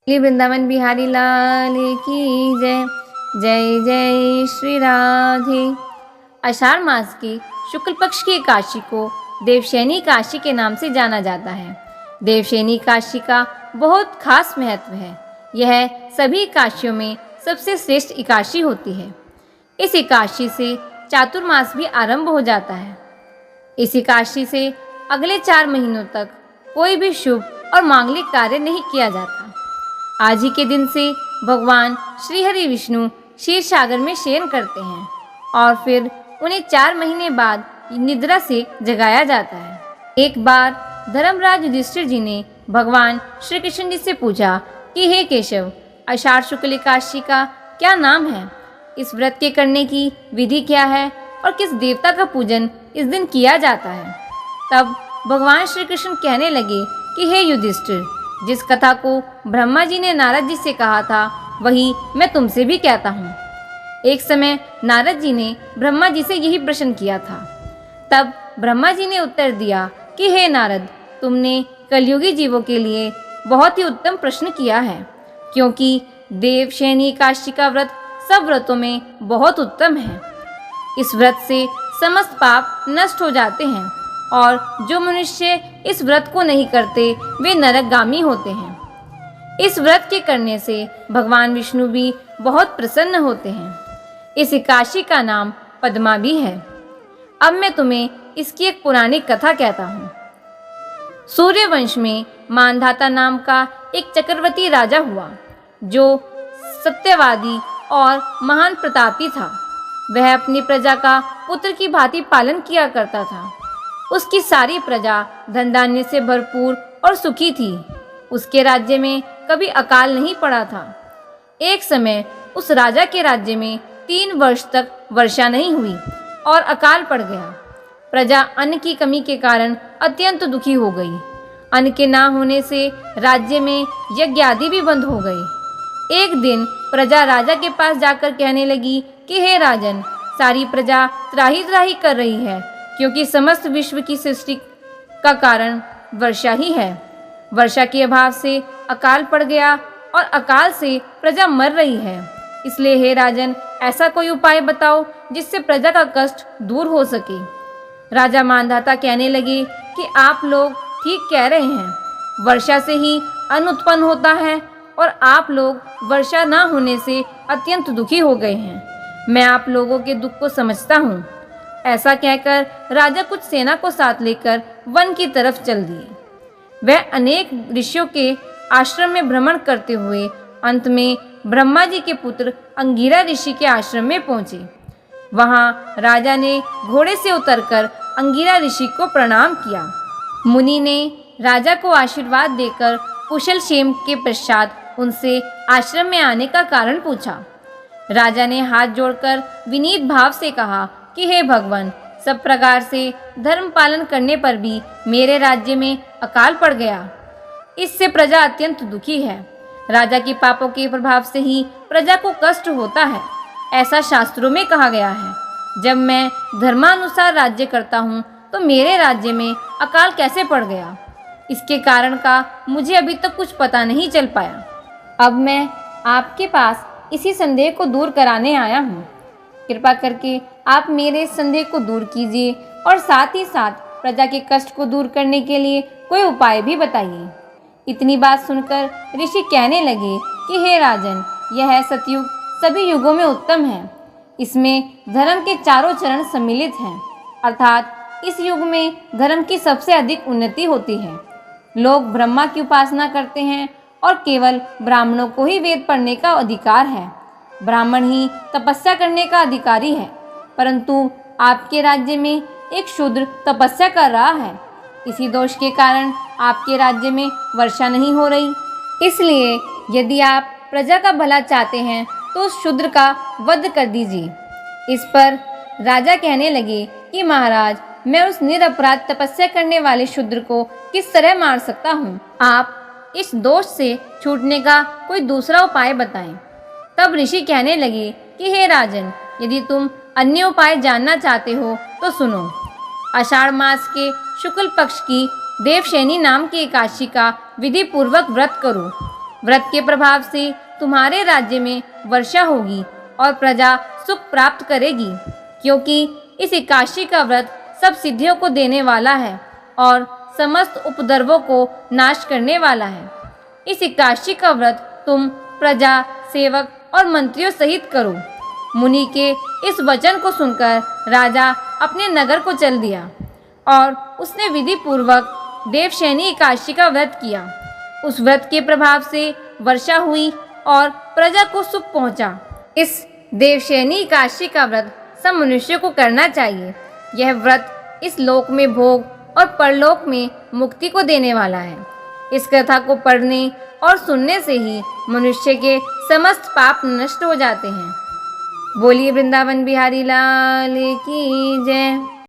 श्री वृंदावन बिहारी लाल की जय। जय जय श्री राधे। आषाढ़ मास की शुक्ल पक्ष की एकादशी को देवशयनी एकादशी के नाम से जाना जाता है। देवशयनी एकादशी का बहुत खास महत्व है। यह सभी एकादशियों में सबसे श्रेष्ठ एकादशी होती है। इस एकादशी से चातुर्मास भी आरंभ हो जाता है। इस एकादशी से अगले 4 महीनों तक कोई भी शुभ और मांगलिक कार्य नहीं किया जाता। आज ही के दिन से भगवान श्री हरि विष्णु क्षीर सागर में शयन करते हैं और फिर उन्हें 4 महीने बाद निद्रा से जगाया जाता है। एक बार धर्मराज युधिष्ठिर जी ने भगवान श्री कृष्ण जी से पूछा कि हे केशव, आषाढ़ शुक्ल एकादशी का क्या नाम है? इस व्रत के करने की विधि क्या है और किस देवता का पूजन इस दिन किया जाता है? तब भगवान श्री कृष्ण कहने लगे कि हे युधिष्ठिर, जिस कथा को ब्रह्मा जी ने नारद जी से कहा था वही मैं तुमसे भी कहता हूँ। एक समय नारद जी ने ब्रह्मा जी से यही प्रश्न किया था। तब ब्रह्मा जी ने उत्तर दिया कि हे नारद, तुमने कलयुगी जीवों के लिए बहुत ही उत्तम प्रश्न किया है, क्योंकि देवशयनी एकादशी का व्रत सब व्रतों में बहुत उत्तम है। इस व्रत से समस्त पाप नष्ट हो जाते हैं और जो मनुष्य इस व्रत को नहीं करते वे नरकगामी होते हैं। इस व्रत के करने से भगवान विष्णु भी बहुत प्रसन्न होते हैं। इस एकादशी का नाम पद्मा भी है। अब मैं तुम्हें इसकी एक पुरानी कथा कहता हूँ। सूर्यवंश में मानधाता नाम का एक चक्रवर्ती राजा हुआ, जो सत्यवादी और महान प्रतापी था। वह अपनी प्रजा का पुत्र की भांति पालन किया करता था। उसकी सारी प्रजा धन धान्य से भरपूर और सुखी थी। उसके राज्य में कभी अकाल नहीं पड़ा था। एक समय उस राजा के राज्य में 3 वर्ष तक वर्षा नहीं हुई और अकाल पड़ गया। प्रजा अन्न की कमी के कारण अत्यंत दुखी हो गई। अन्न के ना होने से राज्य में यज्ञ आदि भी बंद हो गए। एक दिन प्रजा राजा के पास जाकर कहने लगी कि हे राजन, सारी प्रजा त्राही त्राही कर रही है, क्योंकि समस्त विश्व की सृष्टि का कारण वर्षा ही है। वर्षा के अभाव से अकाल पड़ गया और अकाल से प्रजा मर रही है। इसलिए हे राजन, ऐसा कोई उपाय बताओ जिससे प्रजा का कष्ट दूर हो सके। राजा मानधाता कहने लगे कि आप लोग ठीक कह रहे हैं। वर्षा से ही अन्न उत्पन्न होता है और आप लोग वर्षा ना होने से अत्यंत दुखी हो गए हैं। मैं आप लोगों के दुख को समझता हूँ। ऐसा कहकर राजा कुछ सेना को साथ लेकर वन की तरफ चल दिए। वह अनेक ऋषियों के आश्रम में भ्रमण करते हुए अंत में ब्रह्मा जी के पुत्र अंगिरा ऋषि के आश्रम में पहुंचे। वहां राजा ने घोड़े से उतरकर अंगिरा ऋषि को प्रणाम किया। मुनि ने राजा को आशीर्वाद देकर कुशल क्षेम के पश्चात उनसे आश्रम में आने का कारण पूछा। राजा ने हाथ जोड़कर विनीत भाव से कहा कि हे भगवान, सब प्रकार से धर्म पालन करने पर भी मेरे राज्य में अकाल पड़ गया। इससे प्रजा अत्यंत दुखी है। राजा के पापों के प्रभाव से ही प्रजा को कष्ट होता है, ऐसा शास्त्रों में कहा गया है। जब मैं धर्मानुसार राज्य करता हूँ तो मेरे राज्य में अकाल कैसे पड़ गया? इसके कारण का मुझे अभी तक कुछ पता नहीं चल पाया। अब मैं आपके पास इसी संदेह को दूर कराने आया हूँ। कृपा करके आप मेरे संदेह को दूर कीजिए और साथ ही साथ प्रजा के कष्ट को दूर करने के लिए कोई उपाय भी बताइए। इतनी बात सुनकर ऋषि कहने लगे कि हे राजन, यह सतयुग सभी युगों में उत्तम है। इसमें धर्म के चारों चरण सम्मिलित हैं, अर्थात इस युग में धर्म की सबसे अधिक उन्नति होती है। लोग ब्रह्मा की उपासना करते हैं और केवल ब्राह्मणों को ही वेद पढ़ने का अधिकार है। ब्राह्मण ही तपस्या करने का अधिकारी है, परंतु आपके राज्य में एक शूद्र तपस्या कर रहा है। इसी दोष के कारण आपके राज्य में वर्षा नहीं हो रही। इसलिए यदि आप प्रजा का भला चाहते हैं तो उस शूद्र का वध कर दीजिए। इस पर राजा कहने लगे कि महाराज, मैं उस निरपराध तपस्या करने वाले शूद्र को किस तरह मार सकता हूँ? आप इस दोष से छूटने का कोई दूसरा उपाय बताएं। तब ऋषि कहने लगे कि हे राजन, यदि तुम अन्य उपाय जानना चाहते हो तो सुनो। आषाढ़ मास के शुक्ल पक्ष की देवशयनी नाम की एकादशी का विधि पूर्वक व्रत करो। व्रत के प्रभाव से तुम्हारे राज्य में वर्षा होगी और प्रजा सुख प्राप्त करेगी, क्योंकि इस एकादशी का व्रत सब सिद्धियों को देने वाला है और समस्त उपद्रवों को नाश करने वाला है। इस एकादशी का व्रत तुम प्रजा, सेवक और मंत्रियों सहित करो। मुनि के इस वचन को सुनकर राजा अपने नगर को चल दिया और उसने विधि पूर्वक देवशयनी एकादशी का व्रत किया। उस व्रत के प्रभाव से वर्षा हुई और प्रजा को सुख पहुंचा। इस देवशयनी एकादशी का व्रत सब मनुष्यों को करना चाहिए। यह व्रत इस लोक में भोग और परलोक में मुक्ति को देने वाला है। इस कथा को पढ़ने और सुनने से ही मनुष्य के समस्त पाप नष्ट हो जाते हैं। बोलिए वृंदावन बिहारी लाल की जय।